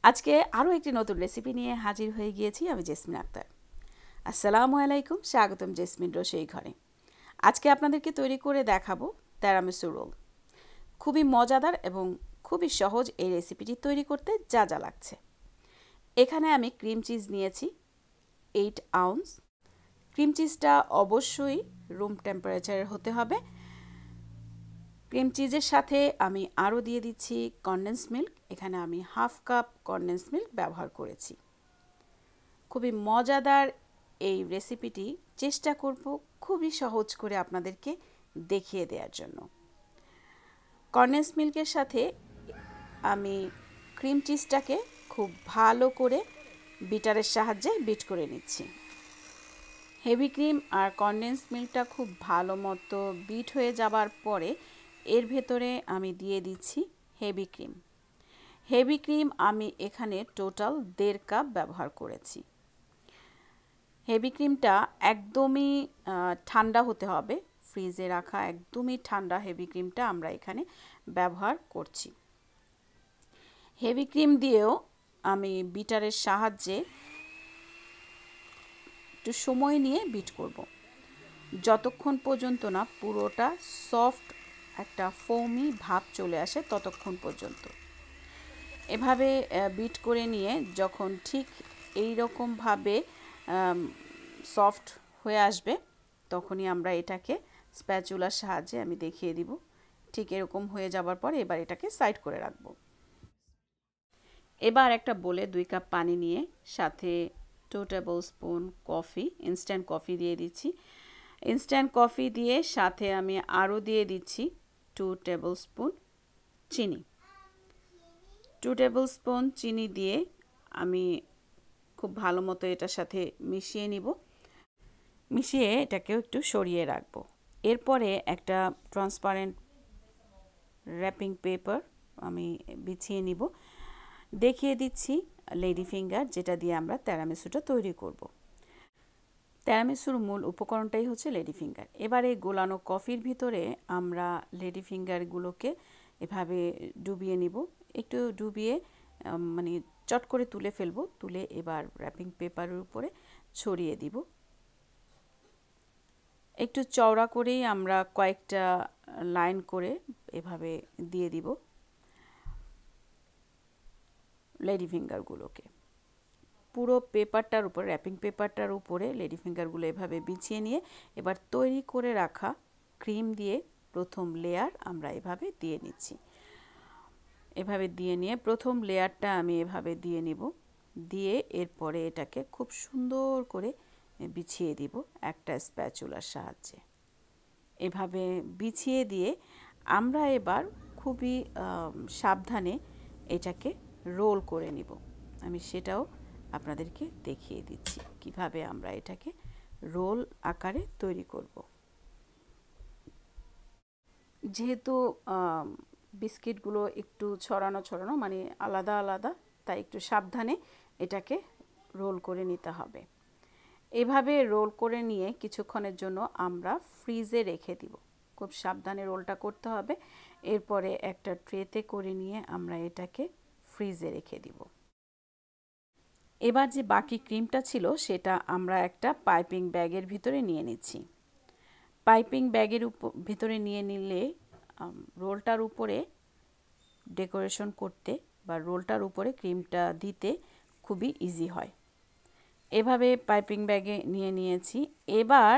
আজকে আরও একটি নতুন রেসিপি নিয়ে হাজির হয়ে গিয়েছি আমি জেসমিন আক্তার। আসসালামু আলাইকুম, স্বাগতম জেসমিন রোসুই ঘরে। আজকে আপনাদেরকে তৈরি করে দেখাবো টেরামিসু রোল। খুবই মজাদার এবং খুবই সহজ এই রেসিপিটি তৈরি করতে যা যা লাগছে। এখানে আমি ক্রিম চিজ নিয়েছি 8 আউন্স। ক্রিম চিজটা অবশ্যই রুম টেম্পারেচারের হতে হবে। ক্রিম চিজের সাথে আমি আরও দিয়ে দিচ্ছি কনডেন্সড মিল্ক। এখানে আমি হাফ কাপ কনডেন্সড মিল্ক ব্যবহার করেছি। খুবই মজাদার এই রেসিপিটি চেষ্টা করব খুবই সহজ করে আপনাদেরকে দেখিয়ে দেওয়ার জন্য। কনডেন্সড মিল্কের সাথে আমি ক্রিম চিজটাকে খুব ভালো করে বিটারের সাহায্যে বিট করে নিচ্ছি। হেভি ক্রিম আর কনডেন্সড মিল্কটা খুব ভালো মতো বিট হয়ে যাবার পরে এর ভেতরে আমি দিয়ে দিচ্ছি হেভি ক্রিম। হেভি ক্রিম আমি এখানে টোটাল 1.5 কাপ ব্যবহার করেছি। হেভি ক্রিমটা একদমই ঠান্ডা হতে হবে, ফ্রিজে রাখা একদমই ঠান্ডা হেভি ক্রিমটা আমরা এখানে ব্যবহার করছি। হেভি ক্রিম দিয়েও আমি বিটারের সাহায্যে একটু সময় নিয়ে বিট করব, যতক্ষণ পর্যন্ত না পুরোটা সফট একটা ফোমি ভাব চলে আসে ততক্ষণ পর্যন্ত। এভাবে বিট করে নিয়ে যখন ঠিক এই রকমভাবে সফট হয়ে আসবে তখনই আমরা এটাকে স্প্যাচুলার সাহায্যে আমি দেখিয়ে দিব। ঠিক এরকম হয়ে যাবার পরে এবার এটাকে সাইড করে রাখব। এবার একটা বলে 2 কাপ পানি নিয়ে সাথে 2 table spoon coffee, instant coffee দিয়ে দিচ্ছি। ইনস্ট্যান্ট কফি দিয়ে সাথে আমি আরও দিয়ে দিচ্ছি 2 টেবিল স্পুন চিনি। 2 টেবিল স্পুন চিনি দিয়ে আমি খুব ভালো মতো এটার সাথে মিশিয়ে নিব। মিশিয়ে এটাকেও একটু সরিয়ে রাখব। এরপরে একটা ট্রান্সপারেন্ট র্যাপিং পেপার আমি বিছিয়ে নিব। দেখিয়ে দিচ্ছি লেডি ফিঙ্গার, যেটা দিয়ে আমরা টেরামিসুটা তৈরি করব। টেরামিসুর মূল উপকরণটাই হচ্ছে লেডি ফিঙ্গার। এবারে গোলানো কফির ভিতরে আমরা লেডি ফিঙ্গারগুলোকে এভাবে ডুবিয়ে নিব। একটু ডুবিয়ে মানে চট করে তুলে ফেলবো। তুলে এবার র্যাপিং পেপারের উপরে ছড়িয়ে দিব। একটু চওড়া করেই আমরা কয়েকটা লাইন করে এভাবে দিয়ে দিব লেডি ফিঙ্গারগুলোকে। পুরো পেপারটার উপর, র্যাপিং পেপারটার উপরে লেডি ফিঙ্গারগুলো এভাবে বিছিয়ে নিয়ে এবার তৈরি করে রাখা ক্রিম দিয়ে প্রথম লেয়ার আমরা এভাবে দিয়ে নিচ্ছি। এভাবে দিয়ে নিয়ে প্রথম লেয়ারটা আমি এভাবে দিয়ে নিব। দিয়ে এরপরে এটাকে খুব সুন্দর করে বিছিয়ে দিব একটা স্প্যাচুলার সাহায্যে। এভাবে বিছিয়ে দিয়ে আমরা এবার খুবই সাবধানে এটাকে রোল করে নিব। আমি সেটাও আপনাদেরকে দেখিয়ে দিচ্ছি কিভাবে আমরা এটাকে রোল আকারে তৈরি করব। যেহেতু বিস্কিটগুলো একটু ছড়ানো মানে আলাদা আলাদা, তাই একটু সাবধানে এটাকে রোল করে নিতে হবে। এভাবে রোল করে নিয়ে কিছুক্ষণের জন্য আমরা ফ্রিজে রেখে দিব। খুব সাবধানে রোলটা করতে হবে। এরপরে একটা ট্রেতে করে নিয়ে আমরা এটাকে ফ্রিজে রেখে দিব। এবার যে বাকি ক্রিমটা ছিল সেটা আমরা একটা পাইপিং ব্যাগের ভিতরে নিয়ে নিচ্ছি। পাইপিং ব্যাগের ভিতরে নিয়ে নিলে রোলটার উপরে ডেকোরেশন করতে বা রোলটার উপরে ক্রিমটা দিতে খুবই ইজি হয়। এভাবে পাইপিং ব্যাগে নিয়ে নিয়েছি। এবার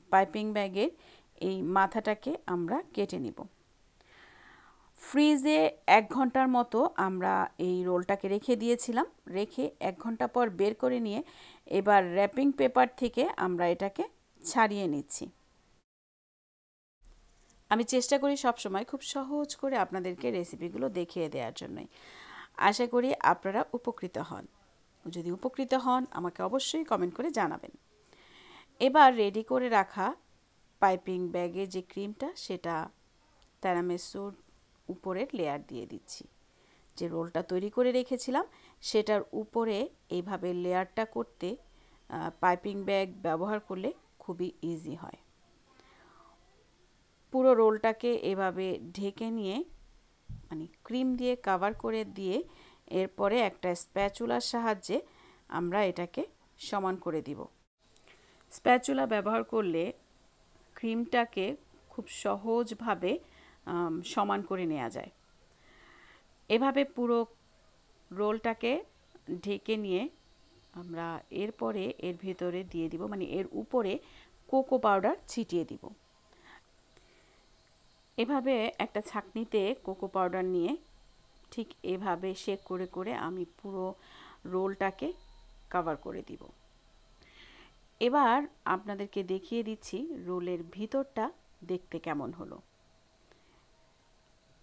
পাইপিং ব্যাগের এই মাথাটাকে আমরা কেটে নিব। ফ্রিজে 1 ঘন্টার মতো আমরা এই রোলটাকে রেখে দিয়েছিলাম। রেখে 1 ঘন্টা পর বের করে নিয়ে এবার র্যাপিং পেপার থেকে আমরা এটাকে ছাড়িয়ে নিচ্ছি। আমি চেষ্টা করি সবসময় খুব সহজ করে আপনাদেরকে রেসিপিগুলো দেখিয়ে দেওয়ার জন্যই। আশা করি আপনারা উপকৃত হন। যদি উপকৃত হন আমাকে অবশ্যই কমেন্ট করে জানাবেন। এবার রেডি করে রাখা পাইপিং ব্যাগে যে ক্রিমটা সেটা টেরামিসুর উপরের লেয়ার দিয়ে দিচ্ছি। যে রোলটা তৈরি করে রেখেছিলাম সেটার উপরে এইভাবে লেয়ারটা করতে পাইপিং ব্যাগ ব্যবহার করলে খুবই ইজি হয়। পুরো রোলটাকে এভাবে ঢেকে নিয়ে মানে ক্রিম দিয়ে কভার করে দিয়ে এরপরে একটা স্প্যাচুলার সাহায্যে আমরা এটাকে সমান করে দিব। স্প্যাচুলা ব্যবহার করলে ক্রিমটাকে খুব সহজভাবে সমান করে নেওয়া যায়। এভাবে পুরো রোলটাকে ঢেকে নিয়ে আমরা এরপরে এর ভিতরে দিয়ে দিব, মানে এর উপরে কোকো পাউডার ছিটিয়ে দিব। এভাবে একটা ছাঁকনিতে কোকো পাউডার নিয়ে ঠিক এভাবে শেক করে করে আমি পুরো রোলটাকে কভার করে দিব। এবার আপনাদেরকে দেখিয়ে দিচ্ছি রোলের ভিতরটা দেখতে কেমন হলো।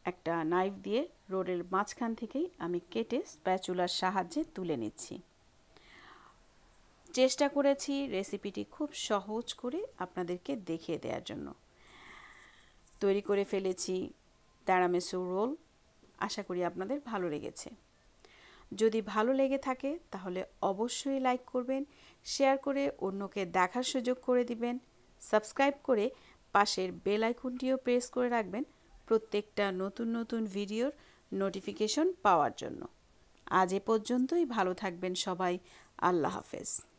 একটা নাইফ দিয়ে রোলের মাঝখান থেকেই আমি কেটে স্প্যাচুলার সাহায্যে তুলে নিচ্ছি। চেষ্টা করেছি রেসিপিটি খুব সহজ করে আপনাদেরকে দেখিয়ে দেওয়ার জন্য। তৈরি করে ফেলেছি tiramisu রোল। আশা করি আপনাদের ভালো লেগেছে। যদি ভালো লেগে থাকে তাহলে অবশ্যই লাইক করবেন, শেয়ার করে অন্যকে দেখার সুযোগ করে দিবেন, সাবস্ক্রাইব করে পাশের বেল আইকনটিও প্রেস করে রাখবেন প্রত্যেকটা নতুন নতুন ভিডিওর নোটিফিকেশন পাওয়ার জন্য। আজ এ পর্যন্তই। ভালো থাকবেন সবাই। আল্লাহ হাফেজ।